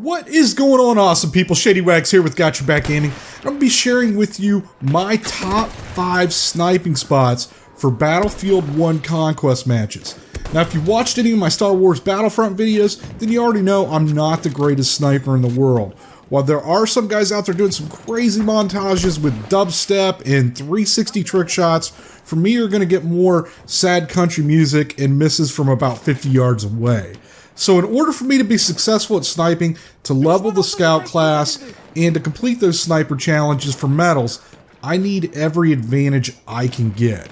What is going on, awesome people? Shady Wags here with Got Your Back Gaming. I'm going to be sharing with you my top 5 sniping spots for Battlefield 1 Conquest matches. Now, if you watched any of my Star Wars Battlefront videos, then you already know I'm not the greatest sniper in the world. While there are some guys out there doing some crazy montages with dubstep and 360 trick shots, for me you're going to get more sad country music and misses from about 50 yards away. So in order for me to be successful at sniping, to level the scout class, and to complete those sniper challenges for medals, I need every advantage I can get.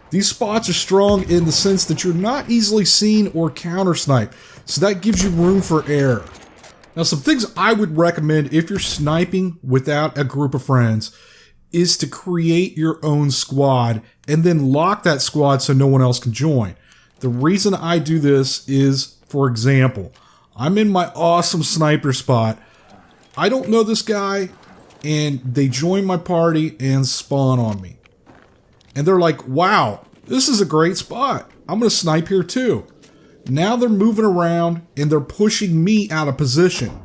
These spots are strong in the sense that you're not easily seen or counter-snipe, so that gives you room for error. Now, some things I would recommend if you're sniping without a group of friends is to create your own squad and then lock that squad so no one else can join. The reason I do this is, for example, I'm in my awesome sniper spot. I don't know this guy, and they join my party and spawn on me. And they're like, wow, this is a great spot. I'm going to snipe here too. Now they're moving around and they're pushing me out of position.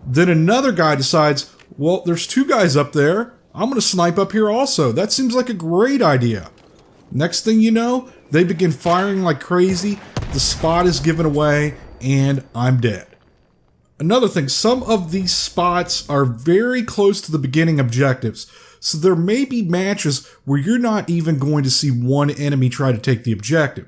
Then another guy decides, well, there's 2 guys up there. I'm going to snipe up here also. That seems like a great idea. Next thing you know, they begin firing like crazy. The spot is given away and I'm dead. Another thing, some of these spots are very close to the beginning objectives. So there may be matches where you're not even going to see one enemy try to take the objective.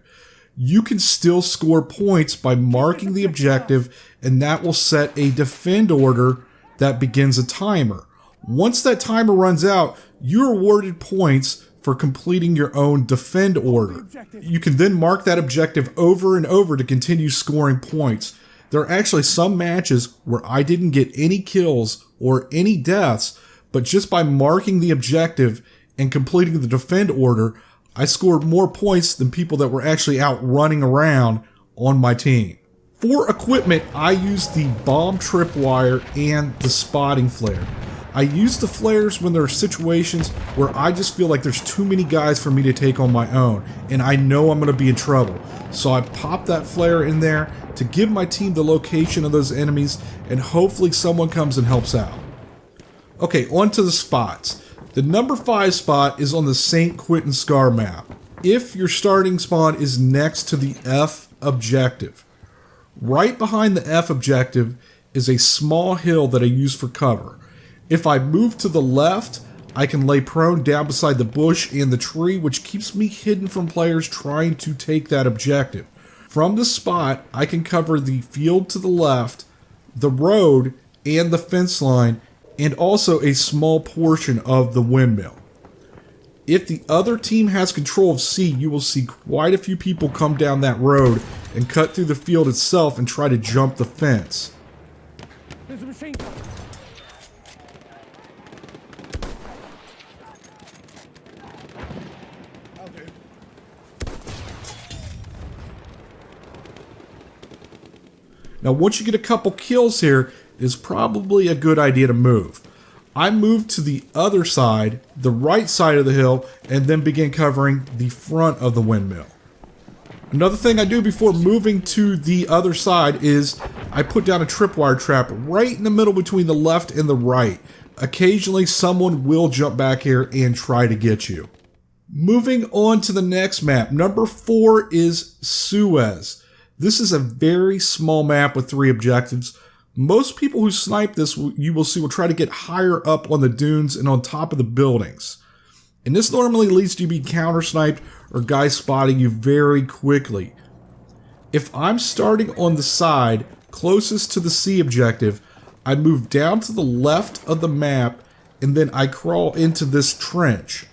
You can still score points by marking the objective, and that will set a defend order that begins a timer. Once that timer runs out, you're awarded points for completing your own defend order. You can then mark that objective over and over to continue scoring points. There are actually some matches where I didn't get any kills or any deaths, but just by marking the objective and completing the defend order, I scored more points than people that were actually out running around on my team. For equipment, I use the bomb tripwire and the spotting flare. I use the flares when there are situations where I just feel like there's too many guys for me to take on my own, and I know I'm going to be in trouble. So I pop that flare in there to give my team the location of those enemies, and hopefully someone comes and helps out. Okay, on to the spots. The number 5 spot is on the St. Quinton Scar map. If your starting spawn is next to the F objective. Right behind the F objective is a small hill that I use for cover. If I move to the left, I can lay prone down beside the bush and the tree, which keeps me hidden from players trying to take that objective. From this spot, I can cover the field to the left, the road, and the fence line, and also a small portion of the windmill. If the other team has control of C, you will see quite a few people come down that road and cut through the field itself and try to jump the fence. There's a machine gun. Now, once you get a couple kills here, it's probably a good idea to move. I moved to the other side, the right side of the hill, and then began covering the front of the windmill. Another thing I do before moving to the other side is I put down a tripwire trap right in the middle between the left and the right. Occasionally, someone will jump back here and try to get you. Moving on to the next map, number 4 is Suez. This is a very small map with 3 objectives. Most people who snipe this, you will see, will try to get higher up on the dunes and on top of the buildings. And this normally leads to you being counter-sniped or guys spotting you very quickly. If I'm starting on the side closest to the C objective, I move down to the left of the map and then I crawl into this trench.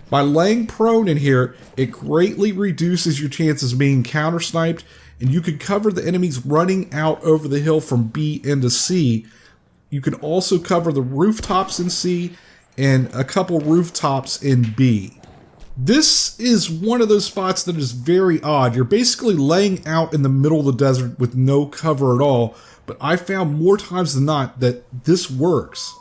By laying prone in here, it greatly reduces your chances of being counter-sniped, and you can cover the enemies running out over the hill from B into C. You can also cover the rooftops in C and a couple rooftops in B. This is one of those spots that is very odd. You're basically laying out in the middle of the desert with no cover at all, but I found more times than not that this works.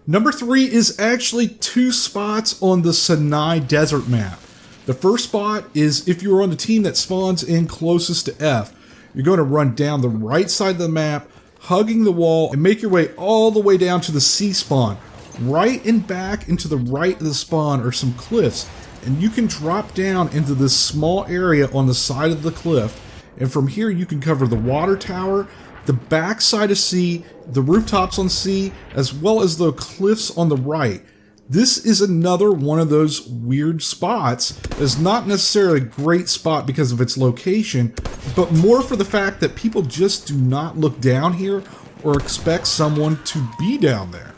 Number 3 is actually 2 spots on the Sanai desert map. The first spot is if you're on the team that spawns in closest to F. You're going to run down the right side of the map, hugging the wall, and make your way all the way down to the C spawn. Right and back into the right of the spawn are some cliffs, and you can drop down into this small area on the side of the cliff, and from here you can cover the water tower, the back side of C, the rooftops on C, as well as the cliffs on the right. This is another one of those weird spots. It's not necessarily a great spot because of its location, but more for the fact that people just do not look down here or expect someone to be down there.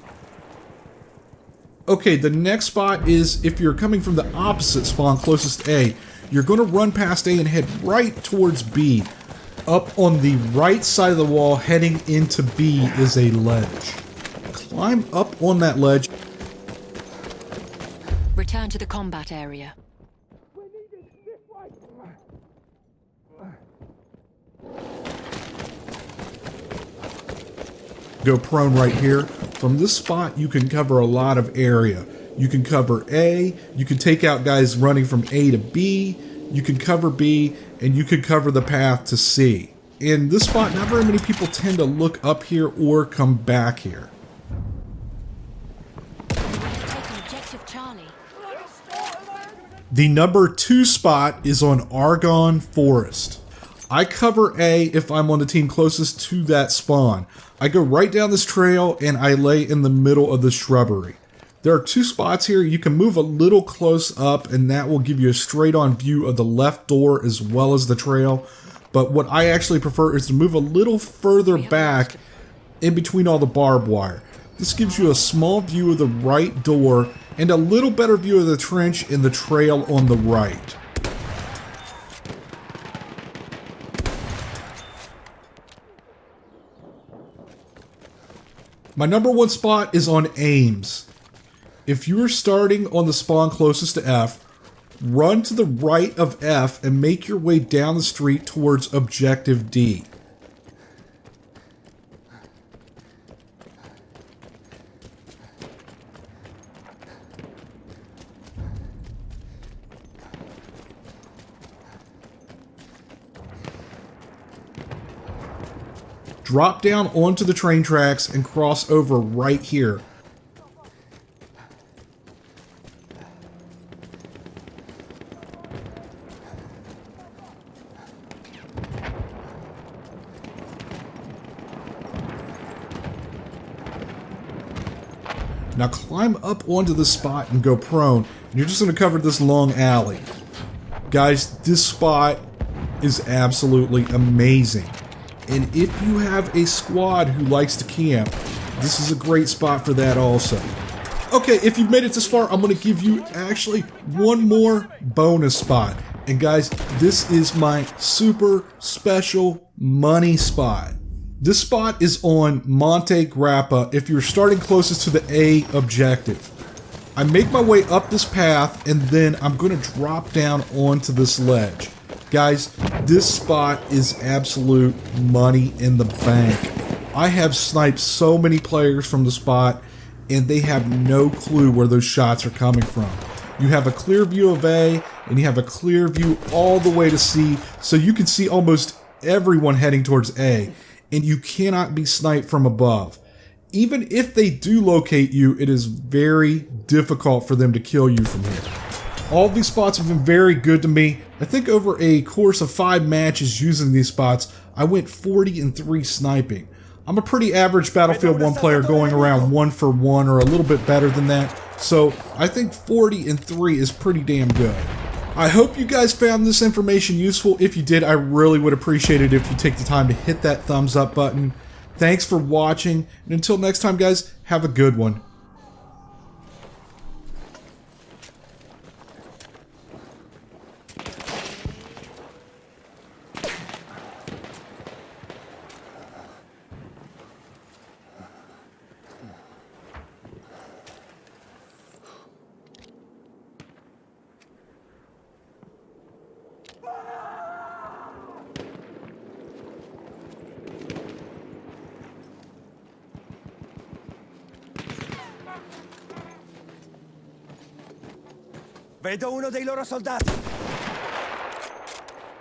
Okay, the next spot is if you're coming from the opposite spawn closest to A, you're going to run past A and head right towards B. Up on the right side of the wall heading into B is a ledge. Climb up on that ledge. Return to the combat area. Go prone right here. From this spot, you can cover a lot of area. You can cover A, you can take out guys running from A to B, you can cover B, and you can cover the path to C. In this spot, not very many people tend to look up here or come back here. The number 2 spot is on Argonne Forest. I cover A if I'm on the team closest to that spawn. I go right down this trail and I lay in the middle of the shrubbery. There are 2 spots here. You can move a little close up and that will give you a straight on view of the left door as well as the trail. But what I actually prefer is to move a little further back in between all the barbed wire. This gives you a small view of the right door and a little better view of the trench and the trail on the right. My number 1 spot is on Ames. If you are starting on the spawn closest to F, run to the right of F and make your way down the street towards Objective D. Drop down onto the train tracks and cross over right here. Now climb up onto the spot and go prone. And you're just going to cover this long alley. Guys, this spot is absolutely amazing. And if you have a squad who likes to camp, this is a great spot for that also. Okay, if you've made it this far, I'm going to give you actually one more bonus spot. And guys, this is my super special money spot. This spot is on Monte Grappa if you're starting closest to the A objective. I make my way up this path and then I'm going to drop down onto this ledge. Guys, this spot is absolute money in the bank. I have sniped so many players from the spot and they have no clue where those shots are coming from. You have a clear view of A and you have a clear view all the way to C, so you can see almost everyone heading towards A, and you cannot be sniped from above. Even if they do locate you, it is very difficult for them to kill you from here. All these spots have been very good to me. I think over a course of 5 matches using these spots, I went 40-3 sniping. I'm a pretty average Battlefield 1 player going around 1 for 1 or a little bit better than that. So I think 40-3 is pretty damn good. I hope you guys found this information useful. If you did, I really would appreciate it if you take the time to hit that thumbs up button. Thanks for watching, and until next time guys, have a good one. Vedo uno dei loro soldati!